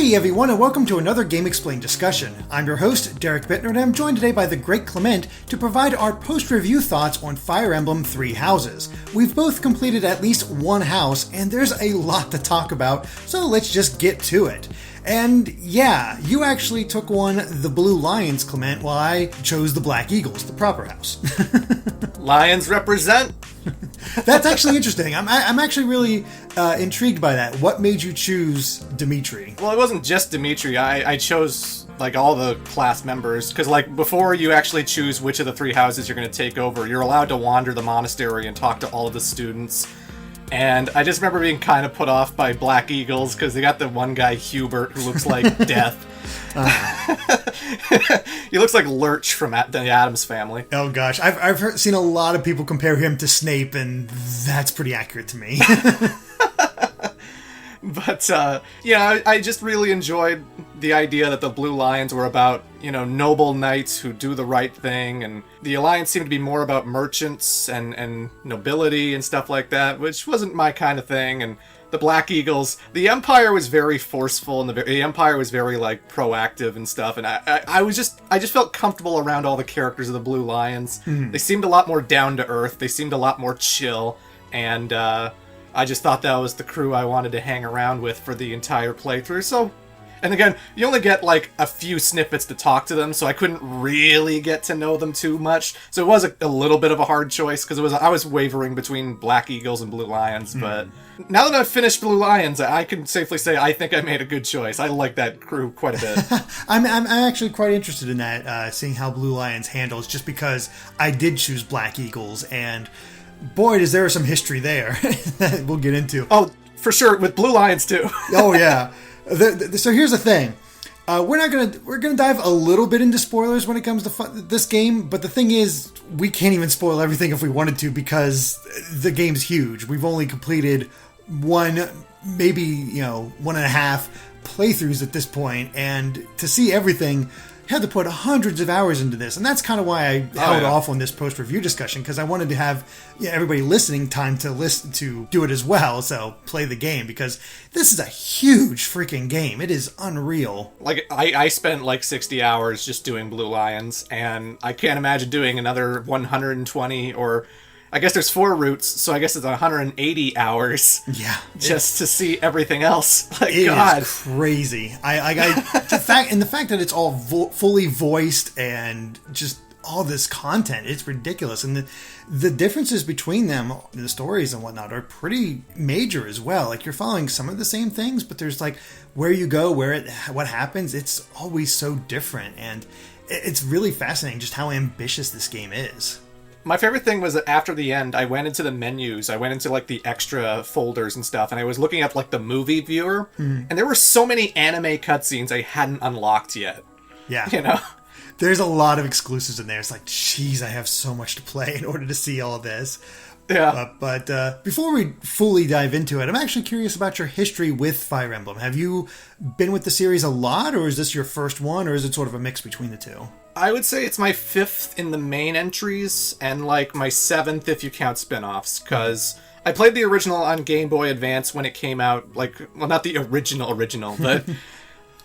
Hey everyone, and welcome to another Game Explained discussion. I'm your host, Derek Bittner, and I'm joined today by the Great Clement to provide our post-review thoughts on Fire Emblem Three Houses. We've both completed at least one house, and there's a lot to talk about, so let's just get to it. And yeah, you actually took on the Blue Lions, Clement, while I chose the Black Eagles, the proper house. Lions represent! That's actually interesting. I'm actually really intrigued by that. What made you choose Dimitri? Well, it wasn't just Dimitri. I chose like all the class members because like before you actually choose which of the three houses you're going to take over, you're allowed to wander the monastery and talk to all of the students. And I just remember being kind of put off by Black Eagles because they got the one guy, Hubert, who looks like death. He looks like Lurch from the Addams Family. Oh gosh, I've seen a lot of people compare him to Snape, and that's pretty accurate to me. But, I just really enjoyed the idea that the Blue Lions were about, noble knights who do the right thing, and the Alliance seemed to be more about merchants and nobility and stuff like that, which wasn't my kind of thing, and the Black Eagles, the Empire was very forceful, and the Empire was very, proactive and stuff, and I just felt comfortable around all the characters of the Blue Lions. Mm-hmm. They seemed a lot more down-to-earth, they seemed a lot more chill, and, I just thought that was the crew I wanted to hang around with for the entire playthrough, so... And again, you only get, a few snippets to talk to them, so I couldn't really get to know them too much. So it was a little bit of a hard choice, because I was wavering between Black Eagles and Blue Lions, but... Now that I've finished Blue Lions, I can safely say I think I made a good choice. I like that crew quite a bit. I'm actually quite interested in that, seeing how Blue Lions handles, just because I did choose Black Eagles, and... Boy, is there some history there that we'll get into. Oh, for sure, with Blue Lions too. Oh yeah. So here's the thing: we're gonna dive a little bit into spoilers when it comes to this game. But the thing is, we can't even spoil everything if we wanted to because the game's huge. We've only completed one, maybe 1.5 playthroughs at this point, and to see everything. Had to put hundreds of hours into this, and that's kind of why I held off on this post-review discussion, because I wanted to have everybody listening time to listen to do it as well, so play the game, because this is a huge freaking game. It is unreal. I spent 60 hours just doing Blue Lions, and I can't imagine doing another 120 or... I guess there's 4 routes, so I guess it's 180 hours. Yeah, just to see everything else. It is crazy. The fact that it's all fully voiced and just all this content, it's ridiculous. And the differences between them, the stories and whatnot, are pretty major as well. You're following some of the same things, but there's where you go, what happens. It's always so different, and it's really fascinating just how ambitious this game is. My favorite thing was that after the end, I went into the menus, I went into the extra folders and stuff, and I was looking at the movie viewer, and there were so many anime cutscenes I hadn't unlocked yet. Yeah. There's a lot of exclusives in there. It's geez, I have so much to play in order to see all of this. Yeah. But before we fully dive into it, I'm actually curious about your history with Fire Emblem. Have you been with the series a lot, or is this your first one, or is it sort of a mix between the two? I would say it's my 5th in the main entries, and my 7th if you count spin-offs, because I played the original on Game Boy Advance when it came out, not the original, but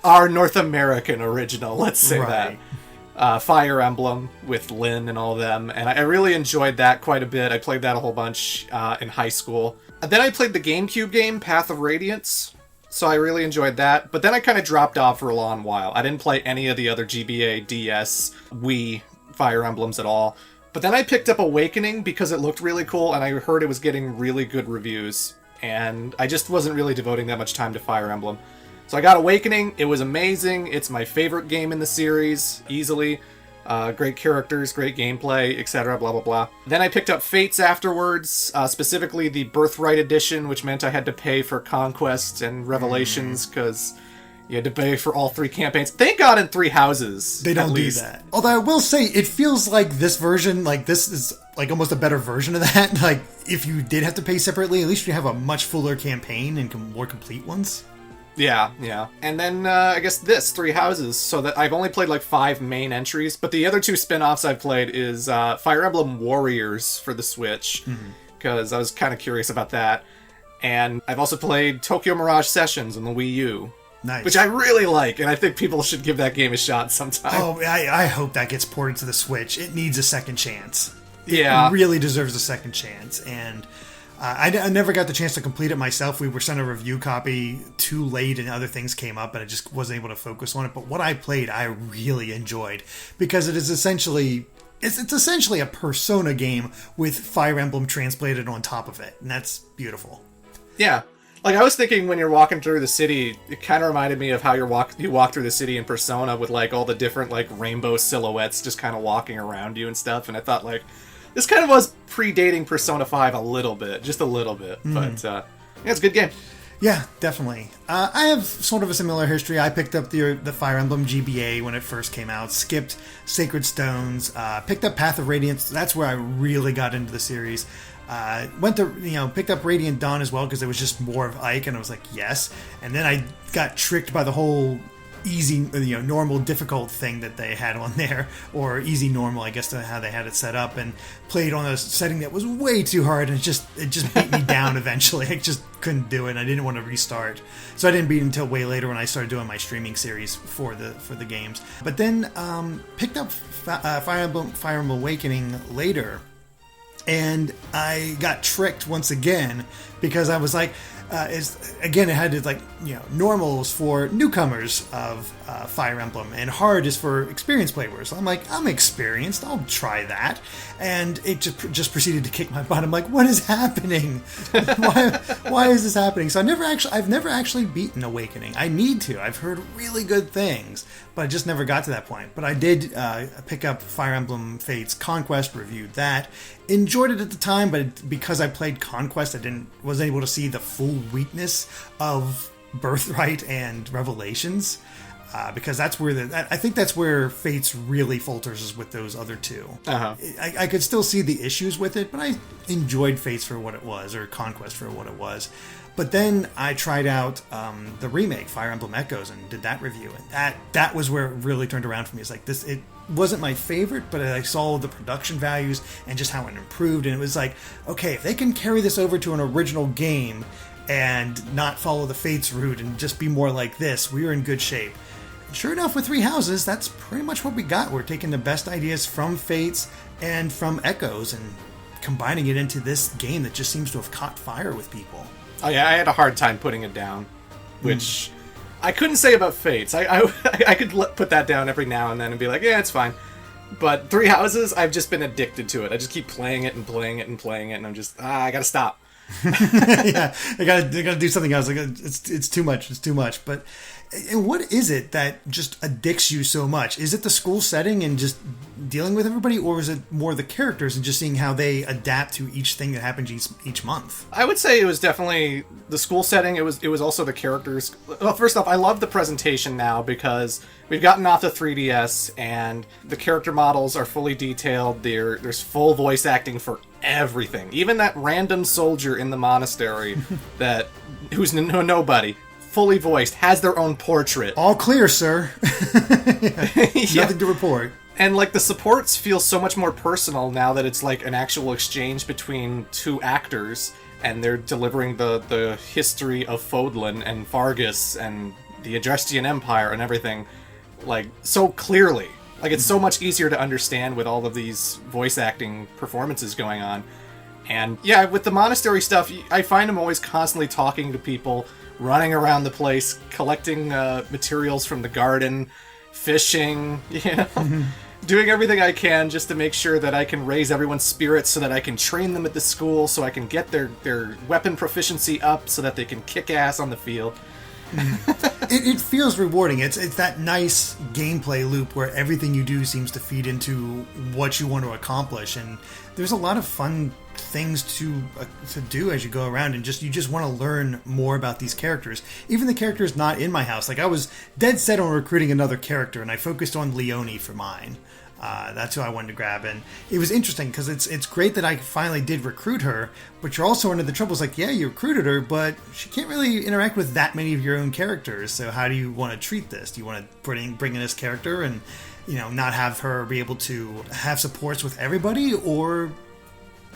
our North American original, let's say that. Fire Emblem with Lynn and all of them, and I really enjoyed that quite a bit. I played that a whole bunch in high school. And then I played the GameCube game, Path of Radiance, so I really enjoyed that. But then I kind of dropped off for a long while. I didn't play any of the other GBA, DS, Wii Fire Emblems at all. But then I picked up Awakening because it looked really cool, and I heard it was getting really good reviews. And I just wasn't really devoting that much time to Fire Emblem. So I got Awakening, it was amazing, it's my favorite game in the series, easily. Great characters, great gameplay, etc., blah blah blah. Then I picked up Fates afterwards, specifically the Birthright Edition, which meant I had to pay for Conquest and Revelations, because you had to pay for all 3 campaigns. Thank God in 3 houses, they don't do that. Although I will say, it feels like this version, this is almost a better version of that. If you did have to pay separately, at least you have a much fuller campaign and more complete ones. Yeah. And then, I guess 3 houses, so that I've only played 5 main entries, but the other 2 spin-offs I've played is Fire Emblem Warriors for the Switch, because I was kind of curious about that. And I've also played Tokyo Mirage Sessions on the Wii U, Nice. Which I really like, and I think people should give that game a shot sometime. Oh, I hope that gets ported to the Switch. It needs a second chance. Yeah. It really deserves a second chance. And I never got the chance to complete it myself. We were sent a review copy too late and other things came up and I just wasn't able to focus on it. But what I played, I really enjoyed because it is essentially... It's essentially a Persona game with Fire Emblem transplanted on top of it. And that's beautiful. Yeah. Like, I was thinking when you're walking through the city, it kind of reminded me of how you walk through the city in Persona with, like, all the different, like, rainbow silhouettes just kind of walking around you and stuff. And I thought, like, this kind of was predating Persona 5 a little bit. Just a little bit. But, yeah, it's a good game. Yeah, definitely. I have sort of a similar history. I picked up the Fire Emblem GBA when it first came out, skipped Sacred Stones, picked up Path of Radiance. That's where I really got into the series. Picked up Radiant Dawn as well because it was just more of Ike, and I was like, yes. And then I got tricked by the whole easy, normal, difficult thing that they had on there, or easy normal, I guess, to how they had it set up, and played on a setting that was way too hard, and it just beat me down eventually. I just couldn't do it, and I didn't want to restart. So I didn't beat it until way later when I started doing my streaming series for the games. But then picked up Fire Emblem Awakening later. And I got tricked once again because I was like, it had normals for newcomers of Fire Emblem, and hard is for experienced players. So I'm like, I'm experienced, I'll try that, and it just proceeded to kick my butt. I'm like, what is happening? Why is this happening? So I've never actually beaten Awakening. I need to. I've heard really good things, but I just never got to that point. But I did pick up Fire Emblem Fates Conquest, reviewed that, enjoyed it at the time, but because I played Conquest, wasn't able to see the full weakness of Birthright and Revelations, because that's where I think that's where Fates really falters, is with those other two. I could still see the issues with it, but I enjoyed Fates for what it was, or Conquest for what it was. But then I tried out the remake, Fire Emblem Echoes, and did that review, and that was where it really turned around for me. It's like this, it wasn't my favorite, but I saw the production values and just how it improved, and it was like, okay, if they can carry this over to an original game and not follow the Fates route and just be more like this, we're in good shape. And sure enough, with Three Houses, that's pretty much what we got. We're taking the best ideas from Fates and from Echoes and combining it into this game that just seems to have caught fire with people. Oh yeah, I had a hard time putting it down, which I couldn't say about Fates. I could put that down every now and then and be like, yeah, it's fine. But Three Houses, I've just been addicted to it. I just keep playing it and playing it and playing it, and I'm just, I gotta stop. Yeah, I gotta do something else. It's too much. It's too much. But and what is it that just addicts you so much? Is it the school setting and just dealing with everybody, or is it more the characters and just seeing how they adapt to each thing that happens each month? I would say it was definitely the school setting. It was also the characters. Well, first off, I love the presentation now because we've gotten off the 3DS and the character models are fully detailed. There's full voice acting for everything. Even that random soldier in the monastery who's nobody, fully voiced, has their own portrait. All clear, sir. Yeah. Nothing to report. And like the supports feel so much more personal now that it's like an actual exchange between two actors, and they're delivering the history of Fodlan and Fargus and the Adrestian Empire and everything, like, so clearly. Like, it's so much easier to understand with all of these voice acting performances going on. And yeah, with the monastery stuff, I find I'm always constantly talking to people, running around the place, collecting materials from the garden, fishing, doing everything I can just to make sure that I can raise everyone's spirits so that I can train them at the school, so I can get their weapon proficiency up so that they can kick ass on the field. It feels rewarding. It's that nice gameplay loop where everything you do seems to feed into what you want to accomplish, and there's a lot of fun things to do as you go around, and you just want to learn more about these characters. Even the characters not in my house. Like, I was dead set on recruiting another character, and I focused on Leonie for mine. That's who I wanted to grab, and it was interesting because it's great that I finally did recruit her, but you're also into the troubles. Like, yeah, you recruited her, but she can't really interact with that many of your own characters. So how do you want to treat this? Do you want to bring in this character and not have her be able to have supports with everybody, or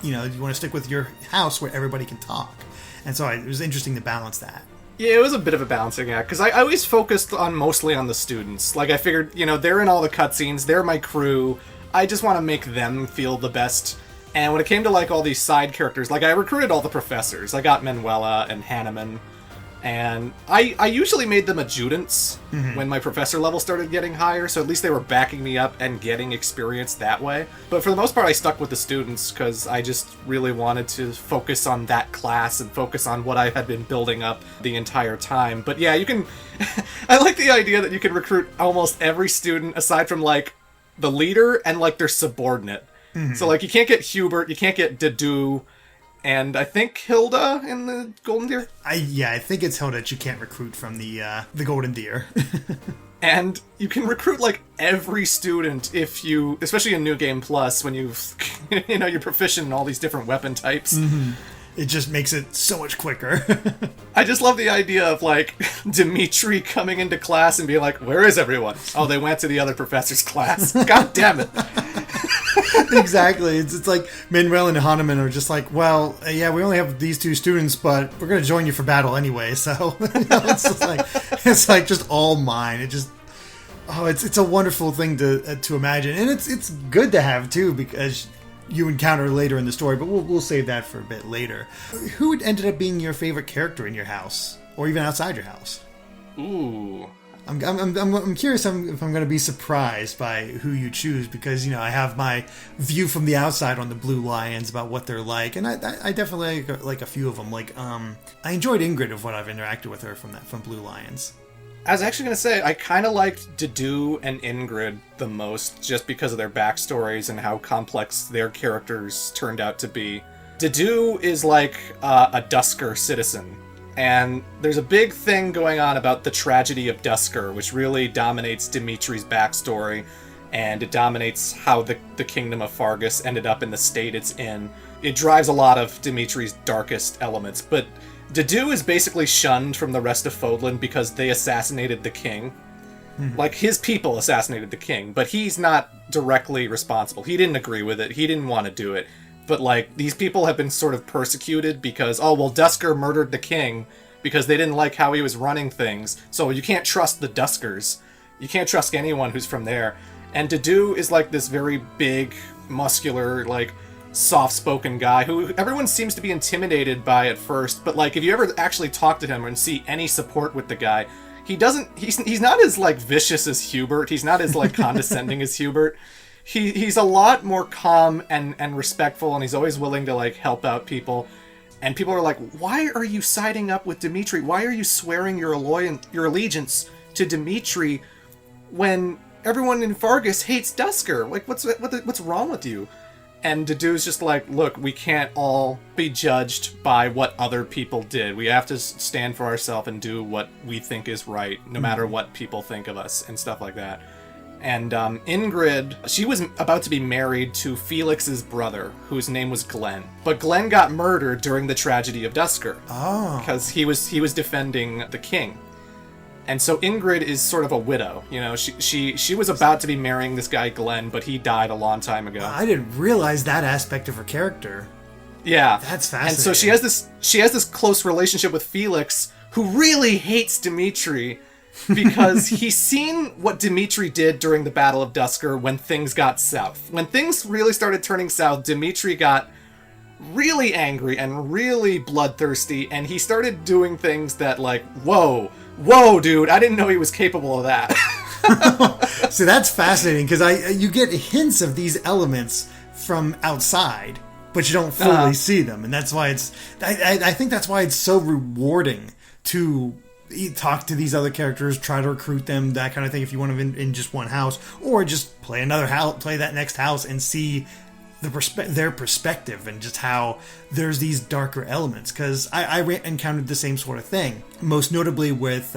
you want to stick with your house where everybody can talk? And so it was interesting to balance that. Yeah, it was a bit of a balancing act, because I always focused mostly on the students. Like, I figured, they're in all the cutscenes, they're my crew, I just want to make them feel the best. And when it came to, like, all these side characters, like, I recruited all the professors. I got Manuela and Hanneman, and I usually made them adjutants when my professor level started getting higher, so at least they were backing me up and getting experience that way. But for the most part, I stuck with the students, because I just really wanted to focus on that class and focus on what I had been building up the entire time. But yeah, you can... I like the idea that you can recruit almost every student, aside from, like, the leader and, like, their subordinate. So, like, you can't get Hubert, you can't get Dedu, and I think Hilda in the Golden Deer? I think it's Hilda that you can't recruit from the Golden Deer. And you can recruit, like, every student if you, especially in New Game Plus, when you've, you're proficient in all these different weapon types. It just makes it so much quicker. I just love the idea of, like, Dimitri coming into class and being like, where is everyone? Oh, they went to the other professor's class. God damn it. Exactly. It's like Manuel and Hahnemann are just like, well, yeah, we only have these two students, but we're going to join you for battle anyway. So it's just like just all mine. It just, it's a wonderful thing to imagine, and it's good to have too, because you encounter later in the story. But we'll save that for a bit later. Who ended up being your favorite character in your house, or even outside your house? Ooh. I'm curious if I'm going to be surprised by who you choose, because I have my view from the outside on the Blue Lions about what they're like, and I definitely like a few of them. Like I enjoyed Ingrid of what I've interacted with her from Blue Lions. I was actually going to say I kind of liked Dedu and Ingrid the most, just because of their backstories and how complex their characters turned out to be. Dedu is like a Dusker citizen. And there's a big thing going on about the tragedy of Dusker, which really dominates Dimitri's backstory, and it dominates how the kingdom of Fargus ended up in the state it's in. It drives a lot of Dimitri's darkest elements, but Dedu is basically shunned from the rest of Fodlan because they assassinated the king. Like, his people assassinated the king, but he's not directly responsible. He didn't agree with it. He didn't want to do it. But, like, these people have been sort of persecuted because, Dusker murdered the king because they didn't like how he was running things. So you can't trust the Duskers. You can't trust anyone who's from there. And Dedu is, like, this very big, muscular, like, soft-spoken guy who everyone seems to be intimidated by at first. But, like, if you ever actually talk to him and see any support with the guy, he's not as, like, vicious as Hubert. He's not as, like, condescending as Hubert. He's a lot more calm and respectful, and he's always willing to, like, help out people. And people are like, why are you siding up with Dimitri? Why are you swearing your allegiance to Dimitri when everyone in Fargus hates Dusker? Like, what's wrong with you? And Dedu's just like, look, we can't all be judged by what other people did. We have to stand for ourselves and do what we think is right, no matter what people think of us, and stuff like that. And Ingrid, she was about to be married to Felix's brother, whose name was Glenn. But Glenn got murdered during the tragedy of Dusker. Oh. Because he was defending the king. And so Ingrid is sort of a widow. She was about to be marrying this guy Glenn, but he died a long time ago. I didn't realize that aspect of her character. Yeah. That's fascinating. And so she has this close relationship with Felix, who really hates Dimitri, because he's seen what Dimitri did during the Battle of Dusker when things got south. When things really started turning south, Dimitri got really angry and really bloodthirsty, and he started doing things that, like, whoa, dude, I didn't know he was capable of that. See, that's fascinating, because you get hints of these elements from outside, but you don't fully see them, and that's why I think that's why it's so rewarding to talk to these other characters, try to recruit them, that kind of thing, if you want them in just one house, or just play another house, play that next house, and see their perspective, and just how there's these darker elements. Because I encountered the same sort of thing, most notably with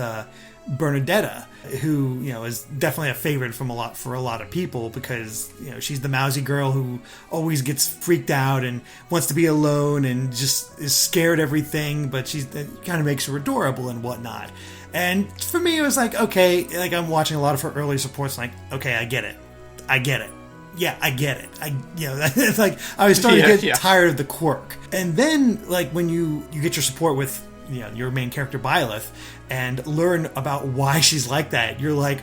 Bernadetta, who is definitely a favorite for a lot of people, because she's the mousy girl who always gets freaked out and wants to be alone and just is scared of everything, but it kind of makes her adorable and whatnot. And for me, it was like, okay, like, I'm watching a lot of her early supports, like, okay, I get it. Yeah, I get it. It's like I was starting to get tired of the quirk. And then, like, when you get your support with your main character Byleth and learn about why she's like that, you're like,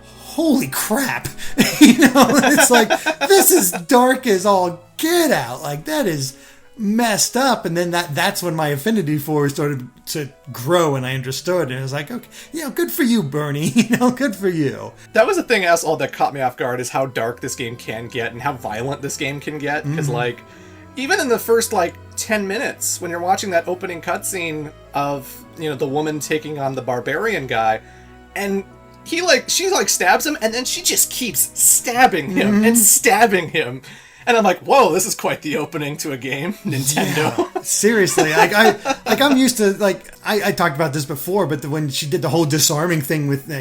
holy crap. It's like, this is dark as all get out. Like, that is messed up. And then that's when my affinity for it started to grow, and I understood, and I was like, okay, good for you, Bernie. Good for you. That was the thing else that caught me off guard, is how dark this game can get and how violent this game can get. Because like, even in the first like 10 minutes when you're watching that opening cutscene of the woman taking on the barbarian guy, and she stabs him, and then she just keeps stabbing him and stabbing him. And I'm like, whoa, this is quite the opening to a game, Nintendo. Yeah, seriously, I'm used to, I talked about this before, but when she did the whole disarming thing with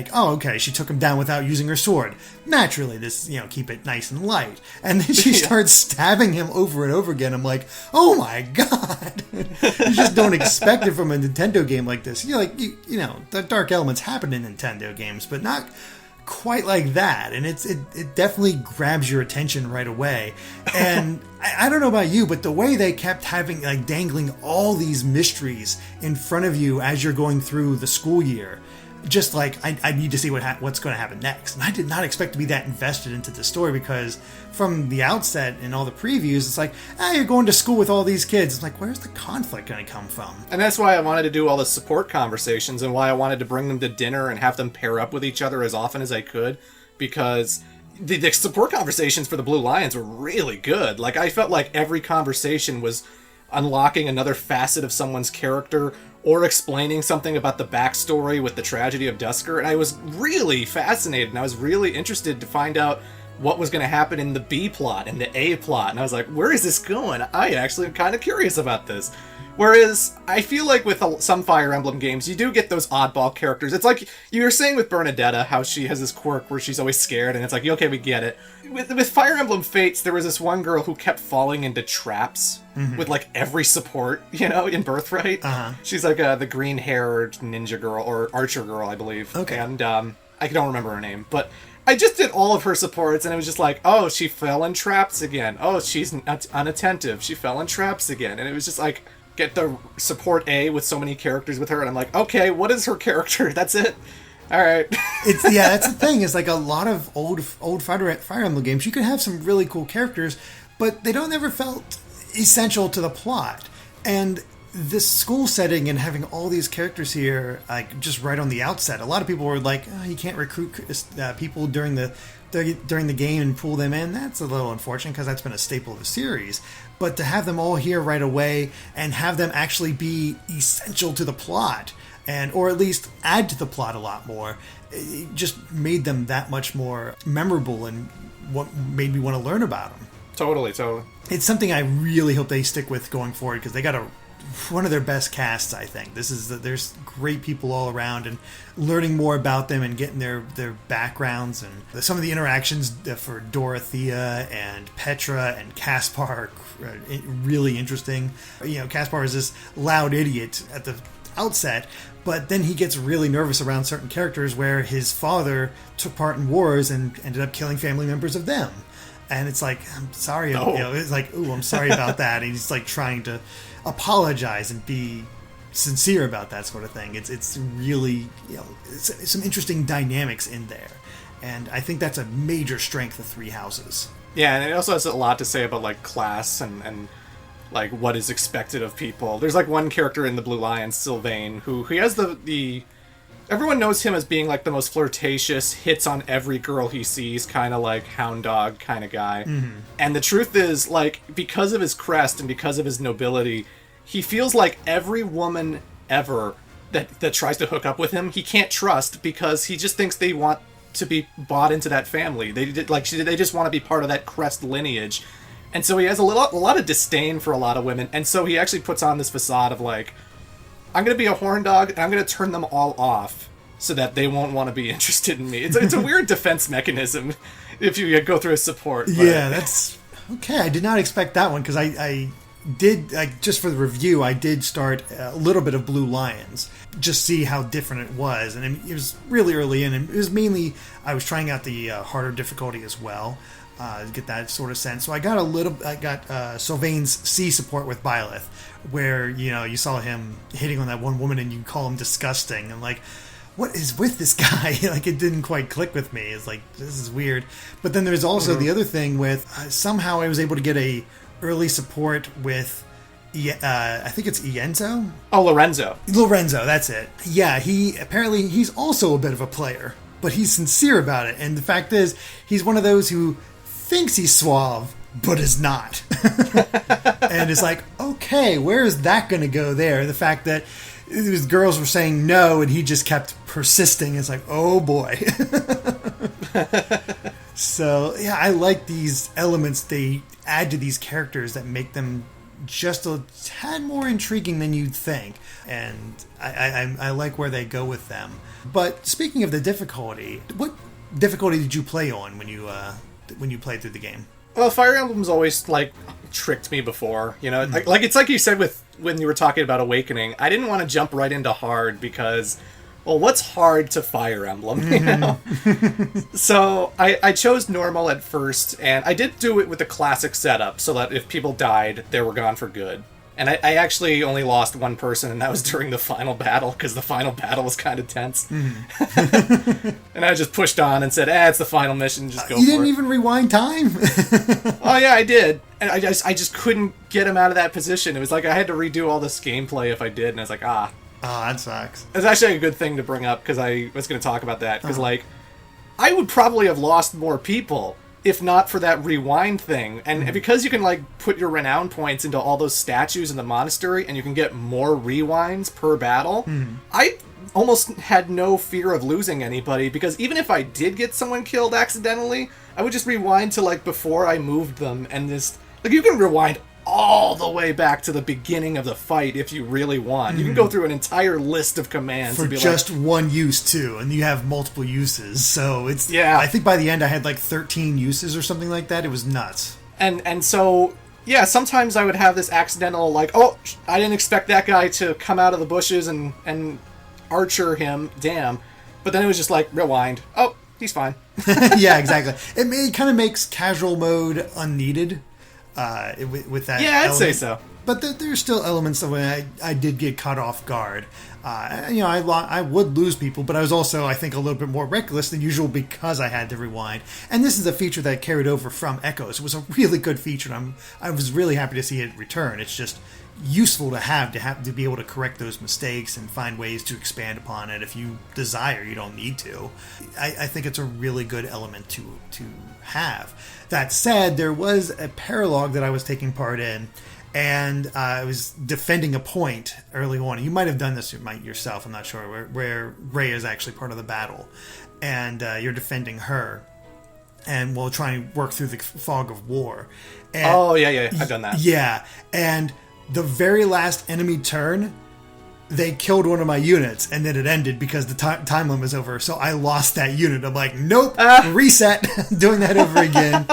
she took him down without using her sword. Naturally, this, keep it nice and light. And then she starts stabbing him over and over again. I'm like, oh my god. You just don't expect it from a Nintendo game like this. The dark elements happen in Nintendo games, but not quite like that, and it definitely grabs your attention right away. And I don't know about you, but the way they kept having dangling all these mysteries in front of you as you're going through the school year, just I need to see what's going to happen next. And I did not expect to be that invested into the story, because from the outset in all the previews, it's like, you're going to school with all these kids. It's like, where's the conflict going to come from? And that's why I wanted to do all the support conversations, and why I wanted to bring them to dinner and have them pair up with each other as often as I could, because the support conversations for the Blue Lions were really good. I felt like every conversation was unlocking another facet of someone's character, or explaining something about the backstory with the tragedy of Dusker, and I was really fascinated, and I was really interested to find out what was going to happen in the B plot and the A plot, and I was like, where is this going? I actually am kind of curious about this. Whereas, I feel like with some Fire Emblem games, you do get those oddball characters. It's like you were saying with Bernadetta, how she has this quirk where she's always scared, and it's like, okay, we get it. With Fire Emblem Fates, there was this one girl who kept falling into traps with every support, in Birthright. She's like the green-haired ninja girl, or archer girl, I believe. Okay. And I don't remember her name, but I just did all of her supports, and it was just like, oh, she fell in traps again. Oh, she's unattentive. She fell in traps again. And it was just like, get the support A with so many characters with her, and I'm like, okay, what is her character? That's it. All right. That's the thing. Is a lot of old Fire Emblem games, you can have some really cool characters, but they don't ever felt essential to the plot. And this school setting and having all these characters here, just right on the outset, a lot of people were like, you can't recruit people during the game and pull them in. That's a little unfortunate, because that's been a staple of the series. But to have them all here right away and have them actually be essential to the plot, or at least add to the plot a lot more, it just made them that much more memorable, and what made me want to learn about them. Totally. It's something I really hope they stick with going forward, because they got one of their best casts, I think. There's great people all around, and learning more about them and getting their backgrounds, and some of the interactions for Dorothea and Petra and Caspar are really interesting. Caspar is this loud idiot at the outset, but then he gets really nervous around certain characters where his father took part in wars and ended up killing family members of them. And it's like, I'm sorry. It's like, ooh, I'm sorry about that. And he's trying to apologize and be sincere about that sort of thing. It's really, it's some interesting dynamics in there. And I think that's a major strength of Three Houses. Yeah, and it also has a lot to say about class and what is expected of people. There's one character in the Blue Lions, Sylvain, who he has the everyone knows him as being the most flirtatious, hits on every girl he sees, kind of hound dog kind of guy. And the truth is, because of his crest and because of his nobility, he feels like every woman ever that tries to hook up with him, he can't trust, because he just thinks they want to be bought into that family. They just want to be part of that crest lineage. And so he has a lot of disdain for a lot of women, and so he actually puts on this facade of I'm going to be a horn dog, and I'm going to turn them all off so that they won't want to be interested in me. It's a weird defense mechanism if you go through a support. But. Yeah, that's... Okay, I did not expect that one, because I did, just for the review, I did start a little bit of Blue Lions, just see how different it was. And it was really early in, and it was mainly, I was trying out the harder difficulty as well. get that sort of sense. So I got Sylvain's C support with Byleth, where you saw him hitting on that one woman and you call him disgusting, and like, what is with this guy? Like, it didn't quite click with me. It's like, this is weird. But then there's also the other thing with somehow I was able to get a early support with I think it's Ienzo? Oh, Lorenzo. Lorenzo, that's it. Yeah, he's also a bit of a player, but he's sincere about it. And the fact is, he's one of those who thinks he's suave, but is not. And it's like, okay, where is that going to go there? The fact that these girls were saying no, and he just kept persisting. It's like, oh boy. So, yeah, I like these elements they add to these characters that make them just a tad more intriguing than you'd think, and I like where they go with them. But speaking of the difficulty, what difficulty did you play on when you played through the game? Well, Fire Emblem's always like tricked me before, like it's like you said when you were talking about Awakening. I didn't want to jump right into hard because, well, what's hard to Fire Emblem, So I chose normal at first, and I did do it with the classic setup, so that if people died, they were gone for good. And I actually only lost one person, and that was during the final battle, because the final battle was kind of tense. And I just pushed on and said, it's the final mission, just go for it. You didn't even rewind time? Oh, yeah, I did. And I just couldn't get him out of that position. It was like I had to redo all this gameplay if I did, and I was like, Oh, that sucks. It's actually a good thing to bring up, because I was going to talk about that. Because, I would probably have lost more people if not for that rewind thing. And because you can, put your renown points into all those statues in the monastery, and you can get more rewinds per battle, I almost had no fear of losing anybody, because even if I did get someone killed accidentally, I would just rewind to, before I moved them, and just... you can rewind all the way back to the beginning of the fight if you really want. You can go through an entire list of commands for and be just one use too, and you have multiple uses. So it's I think by the end I had 13 uses or something like that. It was nuts. And so sometimes I would have this accidental I didn't expect that guy to come out of the bushes and archer him. Damn. But then it was just rewind. Oh, he's fine. Yeah, exactly. It kind of makes casual mode unneeded. With that, I'd say so. But there's still elements of when I did get caught off guard. I would lose people, but I was also, I think, a little bit more reckless than usual because I had to rewind. And this is a feature that carried over from Echoes. It was a really good feature, and I was really happy to see it return. It's just useful to have to be able to correct those mistakes and find ways to expand upon it if you desire. You don't need to. I think it's a really good element to have. That said, there was a paralogue that I was taking part in, and I was defending a point early on. You might have done this yourself, I'm not sure, where Rhea is actually part of the battle, and you're defending her, and we'll try and work through the fog of war. And, I've done that. Yeah, and the very last enemy turn, they killed one of my units, and then it ended because the time limit was over. So I lost that unit. I'm like, nope, reset, doing that over again.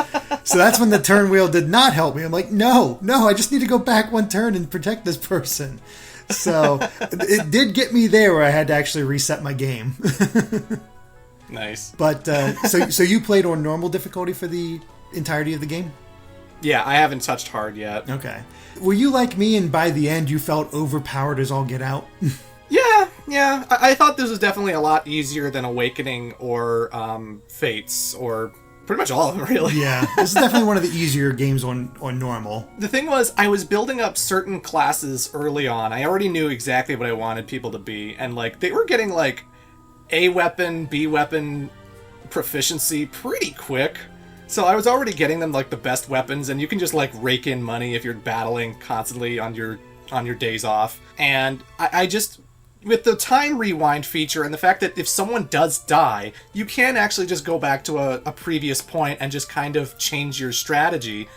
So that's when the turn wheel did not help me. I'm like, no, I just need to go back one turn and protect this person. So it did get me there where I had to actually reset my game. Nice. But so you played on normal difficulty for the entirety of the game? Yeah, I haven't touched hard yet. Okay. Were you like me, and by the end you felt overpowered as all get out? Yeah. I thought this was definitely a lot easier than Awakening or Fates, or pretty much all of them, really. Yeah, this is definitely one of the easier games on normal. The thing was, I was building up certain classes early on. I already knew exactly what I wanted people to be, and they were getting A weapon, B weapon proficiency pretty quick. So I was already getting them the best weapons, and you can just rake in money if you're battling constantly on your days off. And I just, with the time rewind feature and the fact that if someone does die, you can actually just go back to a previous point and just kind of change your strategy.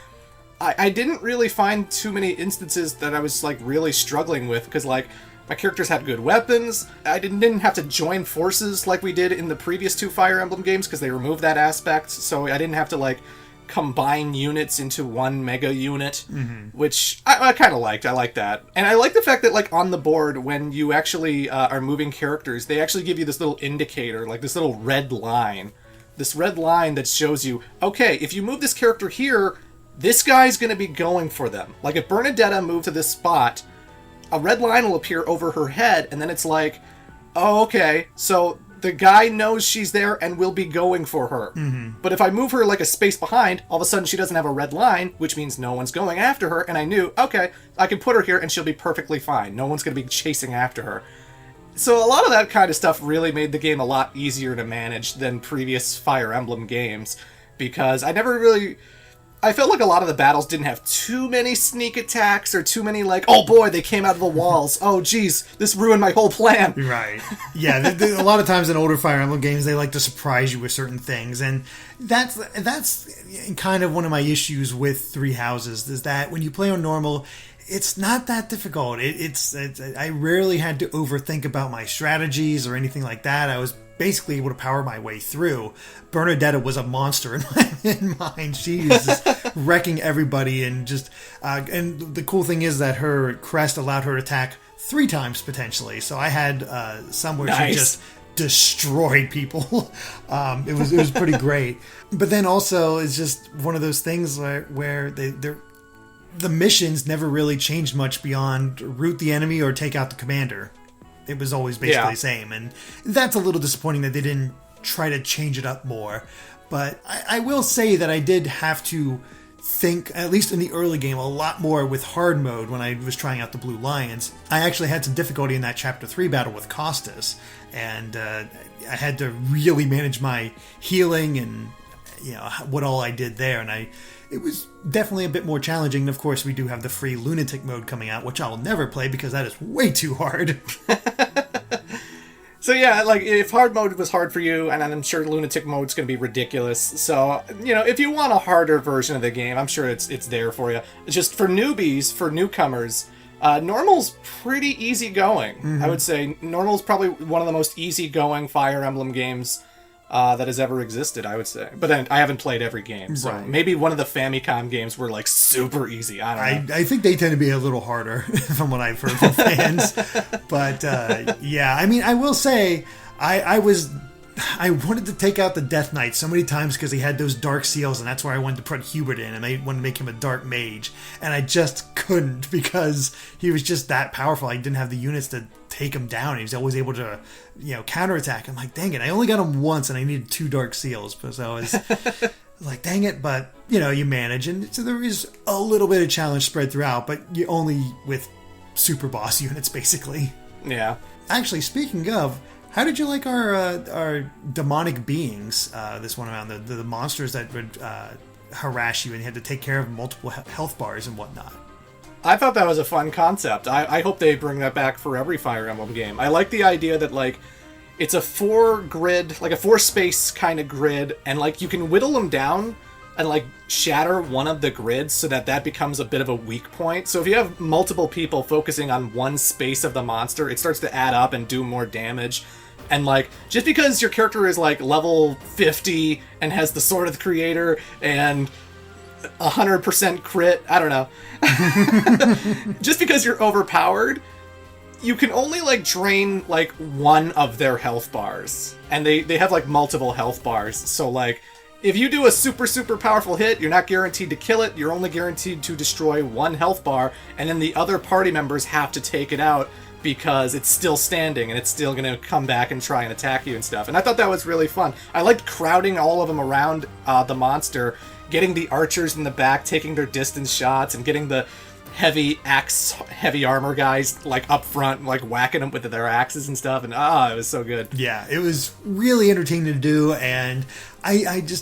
I didn't really find too many instances that I was really struggling with, because my characters had good weapons. I didn't have to join forces like we did in the previous two Fire Emblem games, because they removed that aspect. So I didn't have to combine units into one mega unit, which I kind of liked. I like that. And I like the fact that on the board, when you actually are moving characters, they actually give you this little indicator, this little red line this red line that shows you, okay, if you move this character here, this guy's going to be going for them. Like, if Bernadetta moved to this spot, a red line will appear over her head, and then it's like, oh, okay, so the guy knows she's there and will be going for her. Mm-hmm. But if I move her like a space behind, all of a sudden she doesn't have a red line, which means no one's going after her, and I knew, okay, I can put her here and she'll be perfectly fine. No one's going to be chasing after her. So a lot of that kind of stuff really made the game a lot easier to manage than previous Fire Emblem games, because I felt like a lot of the battles didn't have too many sneak attacks or too many like, oh boy, they came out of the walls. Oh geez, this ruined my whole plan. Right. Yeah, a lot of times in older Fire Emblem games, they like to surprise you with certain things. And that's kind of one of my issues with Three Houses, is that when you play on normal, it's not that difficult. I rarely had to overthink about my strategies or anything like that. I was basically able to power my way through. Bernadetta was a monster in mine. She was just wrecking everybody, and just and the cool thing is that her crest allowed her to attack 3 times potentially. So I had some where she just destroyed people. It was pretty great. But then also it's just one of those things where the missions never really changed much beyond root the enemy or take out the commander. It was always basically the same, and that's a little disappointing that they didn't try to change it up more. But I will say that I did have to think, at least in the early game, a lot more with hard mode when I was trying out the Blue Lions. I actually had some difficulty in that Chapter 3 battle with Costas, and I had to really manage my healing and what all I did there, and it was definitely a bit more challenging. And of course, we do have the free Lunatic mode coming out, which I'll never play because that is way too hard. So yeah, like, if hard mode was hard for you, and I'm sure Lunatic mode's going to be ridiculous. So, if you want a harder version of the game, I'm sure it's there for you. Just for newbies, for newcomers, normal's pretty easy going. Mm-hmm. I would say normal's probably one of the most easygoing Fire Emblem games that has ever existed, I would say. But then I haven't played every game, so maybe one of the Famicom games were like super easy. I don't know. I think they tend to be a little harder from what I've heard from fans. But yeah, I mean, I will say I wanted to take out the Death Knight so many times because he had those dark seals, and that's where I wanted to put Hubert in, and I wanted to make him a dark mage, and I just couldn't because he was just that powerful. I didn't have the units to take him down. He was always able to, counterattack. I'm like, dang it, I only got him once, and I needed 2 dark seals, so I was like, dang it, but you manage, and so there is a little bit of challenge spread throughout, but you only with super boss units, basically. Yeah. Actually, speaking of, how did you like our demonic beings this one around, the monsters that would harass you and you had to take care of multiple health bars and whatnot? I thought that was a fun concept. I hope they bring that back for every Fire Emblem game. I like the idea that, like, it's a 4-grid, like a 4-space kind of grid, and, like, you can whittle them down and, like, shatter one of the grids so that becomes a bit of a weak point. So if you have multiple people focusing on one space of the monster, it starts to add up and do more damage. And, like, just because your character is, like, level 50 and has the Sword of the Creator and 100% crit, I don't know. Just because you're overpowered, you can only, like, drain, like, one of their health bars. And they have, like, multiple health bars. So, like, if you do a super, super powerful hit, you're not guaranteed to kill it. You're only guaranteed to destroy one health bar. And then the other party members have to take it out because it's still standing and it's still going to come back and try and attack you and stuff. And I thought that was really fun. I liked crowding all of them around the monster, getting the archers in the back, taking their distance shots, and getting the heavy armor guys, like, up front, like, whacking them with their axes and stuff. And it was so good. Yeah, it was really entertaining to do, and I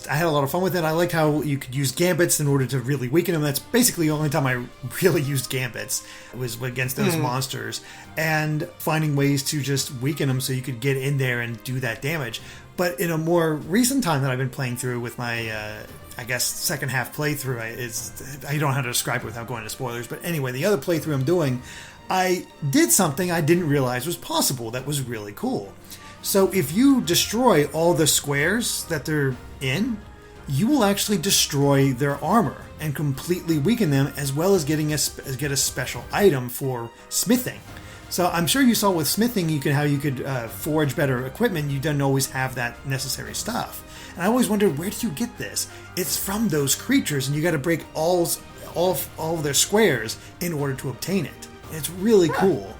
had a lot of fun with it. I liked how you could use gambits in order to really weaken them. That's basically the only time I really used gambits, was against those monsters, and finding ways to just weaken them so you could get in there and do that damage. But in a more recent time that I've been playing through with my I guess second half playthrough, I don't know how to describe it without going into spoilers, but anyway, the other playthrough I'm doing, I did something I didn't realize was possible that was really cool. So if you destroy all the squares that they're in, you will actually destroy their armor and completely weaken them, as well as get a special item for smithing. So I'm sure you saw with smithing, how you could forge better equipment. You didn't always have that necessary stuff. And I always wondered, where do you get this? It's from those creatures, and you got to break all of their squares in order to obtain it. And it's really cool.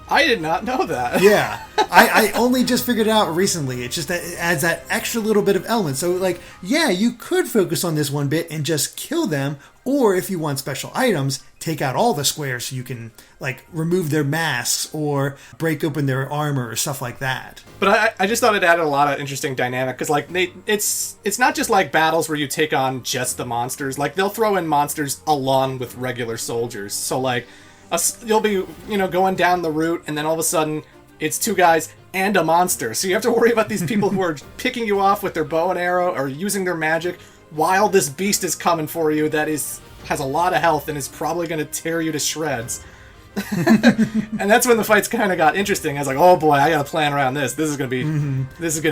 I did not know that. Yeah. I only just figured it out recently. It's just that it adds that extra little bit of element. So, like, yeah, you could focus on this one bit and just kill them. Or if you want special items, take out all the squares so you can, like, remove their masks or break open their armor or stuff like that. But I just thought it added a lot of interesting dynamic. Because, like, it's not just, like, battles where you take on just the monsters. Like, they'll throw in monsters along with regular soldiers. So, like, you'll be, going down the route, and then all of a sudden, it's two guys and a monster. So you have to worry about these people who are picking you off with their bow and arrow or using their magic while this beast is coming for you that has a lot of health and is probably going to tear you to shreds. And that's when the fights kind of got interesting. I was like, oh boy, I gotta plan around this. This is gonna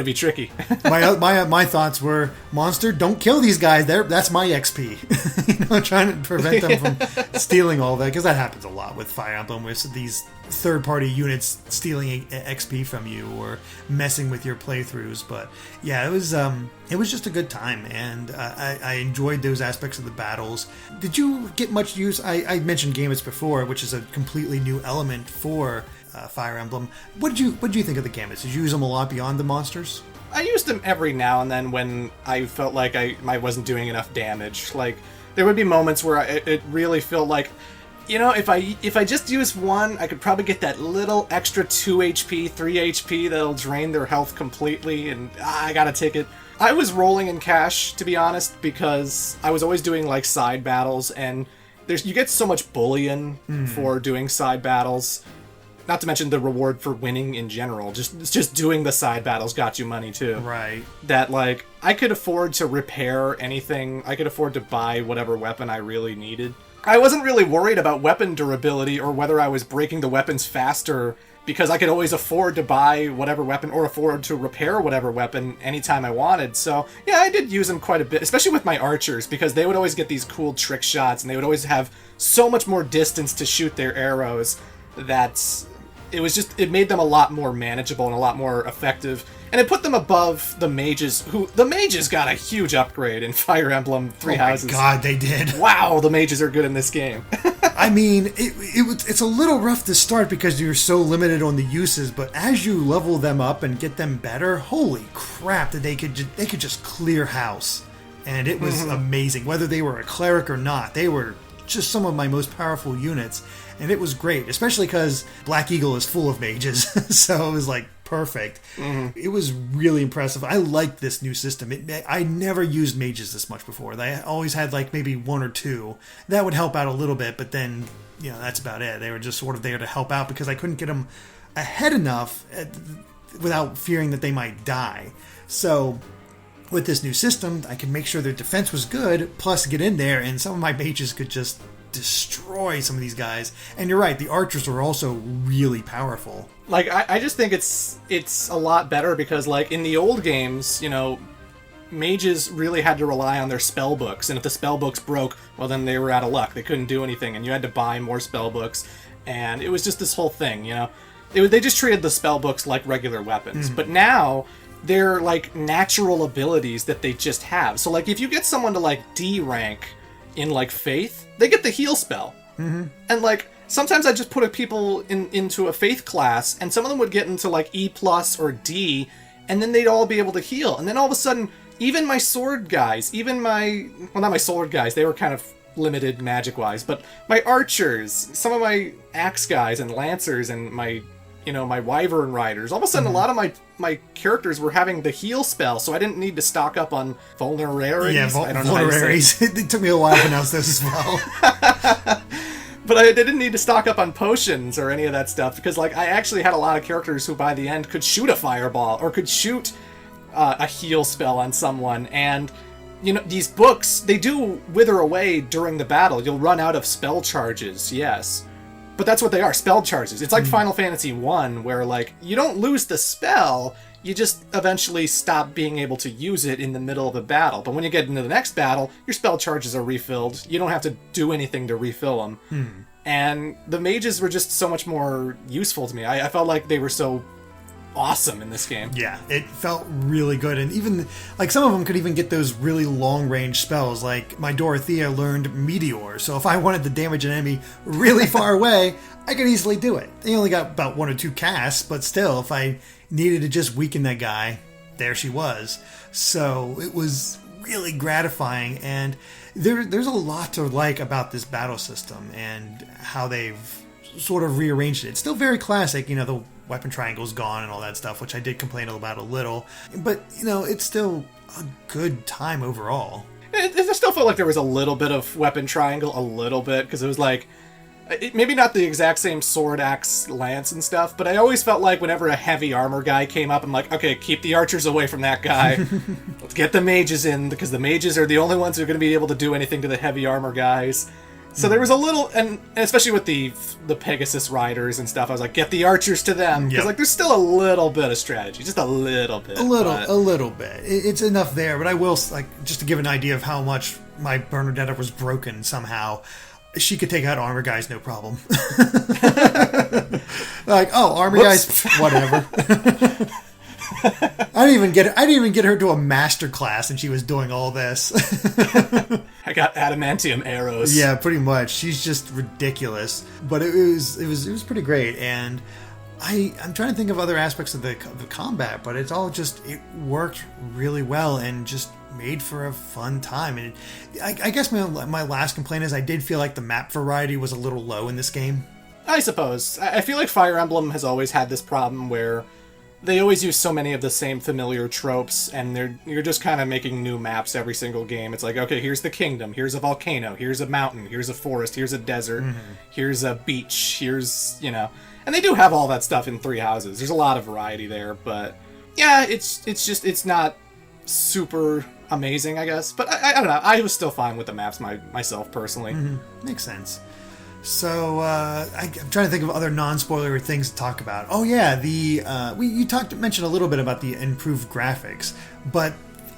be tricky. my thoughts were, monster, don't kill these guys. That's my XP. Trying to prevent them from stealing all that, because that happens a lot with Fire Emblem, with these third-party units stealing XP from you or messing with your playthroughs. But yeah, it was just a good time, and I enjoyed those aspects of the battles. Did you get much use? I mentioned Gambits before, which is a completely new element for Fire Emblem. What did you think of the Gambits? Did you use them a lot beyond the monsters? I used them every now and then when I felt like I wasn't doing enough damage. Like, there would be moments where it really felt like, if I just use one, I could probably get that little extra 2 HP, 3 HP that'll drain their health completely, and I gotta take it. I was rolling in cash, to be honest, because I was always doing, like, side battles, and you get so much bullion for doing side battles. Not to mention the reward for winning in general. Just doing the side battles got you money, too. Right. That, like, I could afford to repair anything. I could afford to buy whatever weapon I really needed. I wasn't really worried about weapon durability or whether I was breaking the weapons faster, because I could always afford to buy whatever weapon or afford to repair whatever weapon anytime I wanted. So, yeah, I did use them quite a bit, especially with my archers, because they would always get these cool trick shots, and they would always have so much more distance to shoot their arrows that it made them a lot more manageable and a lot more effective. And it put them above the mages, the mages got a huge upgrade in Fire Emblem Three Houses. Oh my god, they did. Wow, the mages are good in this game. I mean, it's a little rough to start because you're so limited on the uses, but as you level them up and get them better, holy crap, that they could just clear house. And it was amazing. Whether they were a cleric or not, they were just some of my most powerful units. And it was great, especially because Black Eagle is full of mages, so it was like perfect. It was really impressive. I liked this new system. I never used mages this much before. I always had like maybe one or two. That would help out a little bit, but then, that's about it. They were just sort of there to help out because I couldn't get them ahead enough without fearing that they might die. So with this new system, I could make sure their defense was good, plus get in there, and some of my mages could just destroy some of these guys. And you're right, the archers were also really powerful. Like, I just think it's a lot better because, like, in the old games, mages really had to rely on their spell books, and if the spell books broke, well, then they were out of luck. They couldn't do anything, and you had to buy more spell books, and it was just this whole thing, They just treated the spell books like regular weapons. But now, they're, like, natural abilities that they just have. So, like, if you get someone to, like, D rank in, like, Faith, they get the heal spell. And, like, sometimes I just put people into a Faith class, and some of them would get into, like, E+ or D, and then they'd all be able to heal. And then all of a sudden, even my sword guys, not my sword guys, they were kind of limited magic-wise, but my archers, some of my axe guys and lancers and my wyvern riders, all of a sudden a lot of my characters were having the heal spell, so I didn't need to stock up on vulnerarities. Yeah, I don't know how to say it. It took me a while to pronounce those as well. But I didn't need to stock up on potions or any of that stuff, because, like, I actually had a lot of characters who by the end could shoot a fireball or could shoot a heal spell on someone, and these books, they do wither away during the battle. You'll run out of spell charges, yes. But that's what they are, spell charges. It's like Final Fantasy 1, where, like, you don't lose the spell, you just eventually stop being able to use it in the middle of the battle. But when you get into the next battle, your spell charges are refilled. You don't have to do anything to refill them. And the mages were just so much more useful to me. I felt like they were so awesome in this game. Yeah, it felt really good. And even, like, some of them could even get those really long-range spells. Like, my Dorothea learned Meteor, so if I wanted to damage an enemy really far away, I could easily do it. They only got about 1 or 2 casts, but still, if I needed to just weaken that guy, there she was. So it was really gratifying, and there's a lot to like about this battle system and how they've sort of rearranged it. It's still very classic, the weapon triangle's gone and all that stuff, which I did complain about a little, but it's still a good time overall. It still felt like there was a little bit of weapon triangle, a little bit, because it was like, maybe not the exact same sword, axe, lance, and stuff, but I always felt like whenever a heavy armor guy came up, I'm like, okay, keep the archers away from that guy. Let's get the mages in, because the mages are the only ones who are going to be able to do anything to the heavy armor guys. So there was a little, and especially with the Pegasus riders and stuff, I was like, get the archers to them, because like there's still a little bit of strategy, just a little bit. A little bit. It's enough there, but I will, like, just to give an idea of how much my Bernadetta was broken somehow, she could take out armor guys, no problem. Like, oh, armor guys, whatever. I didn't even get her to a master class, and she was doing all this. I got adamantium arrows. Yeah, pretty much. She's just ridiculous, but it was pretty great. And I'm trying to think of other aspects of the combat, but it worked really well and just made for a fun time. And I guess my last complaint is I did feel like the map variety was a little low in this game. I suppose. I feel like Fire Emblem has always had this problem where they always use so many of the same familiar tropes, and you're just kind of making new maps every single game. It's like, okay, here's the kingdom, here's a volcano, here's a mountain, here's a forest, here's a desert, here's a beach, here's, and they do have all that stuff in Three Houses. There's a lot of variety there, but yeah, it's not super amazing, I guess. But I don't know, I was still fine with the maps myself, personally. Makes sense. So I'm trying to think of other non-spoiler things to talk about. Oh yeah, you mentioned a little bit about the improved graphics, but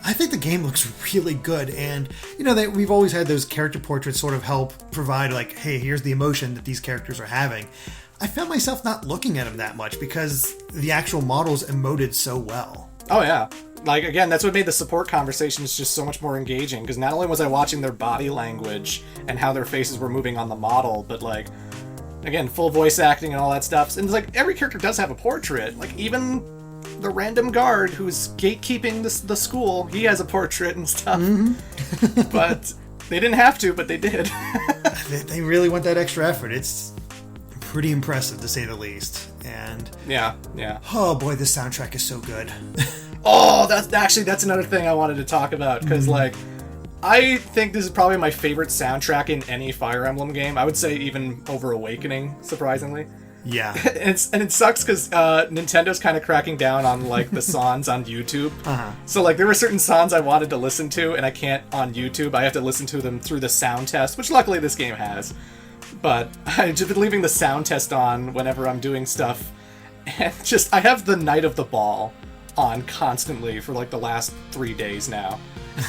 I think the game looks really good. And we've always had those character portraits sort of help provide, like, hey, here's the emotion that these characters are having. I found myself not looking at them that much because the actual models emoted so well. Oh yeah. Like, again, that's what made the support conversations just so much more engaging, because not only was I watching their body language and how their faces were moving on the model, but, like, again, full voice acting and all that stuff. And it's like, every character does have a portrait. Like, even the random guard who's gatekeeping the school, he has a portrait and stuff. But they didn't have to, but they did. They really went that extra effort. It's pretty impressive, to say the least. And yeah. Oh boy, this soundtrack is so good. Oh, that's another thing I wanted to talk about, because like, I think this is probably my favorite soundtrack in any Fire Emblem game. I would say even over Awakening, surprisingly. Yeah. and it sucks because Nintendo's kind of cracking down on like the songs on YouTube. So like there were certain songs I wanted to listen to, and I can't on YouTube. I have to listen to them through the sound test, which luckily this game has. But I've just been leaving the sound test on whenever I'm doing stuff, and I have the Night of the Ball on constantly for like the last 3 days now.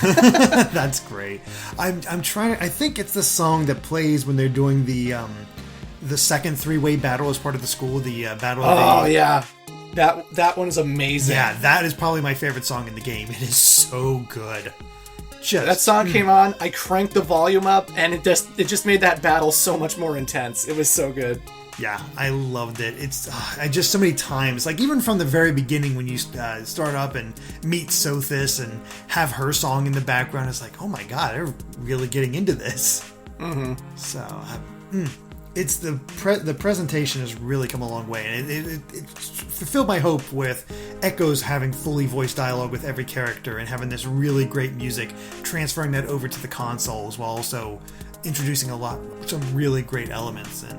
That's great. I'm trying. I think it's the song that plays when they're doing the second three-way battle as part of the school. The battle. Yeah, that one's amazing. Yeah, that is probably my favorite song in the game. It is so good. That song came on, I cranked the volume up, and it just made that battle so much more intense. It was so good. Yeah, I loved it. It's just so many times, like even from the very beginning when you start up and meet Sothis and have her song in the background, it's like, oh my god, they're really getting into this. So, it's the presentation has really come a long way, and it fulfilled my hope with Echoes having fully voiced dialogue with every character and having this really great music, transferring that over to the consoles while also introducing some really great elements, and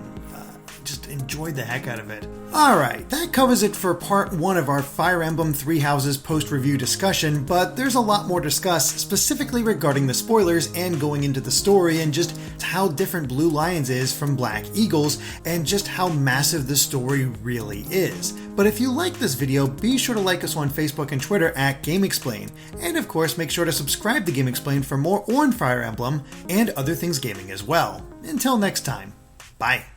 just enjoyed the heck out of it. Alright, that covers it for part 1 of our Fire Emblem Three Houses post-review discussion, but there's a lot more to discuss, specifically regarding the spoilers and going into the story and just how different Blue Lions is from Black Eagles and just how massive the story really is. But if you like this video, be sure to like us on Facebook and Twitter at GameXplain, and of course make sure to subscribe to GameXplain for more on Fire Emblem and other things gaming as well. Until next time. Bye.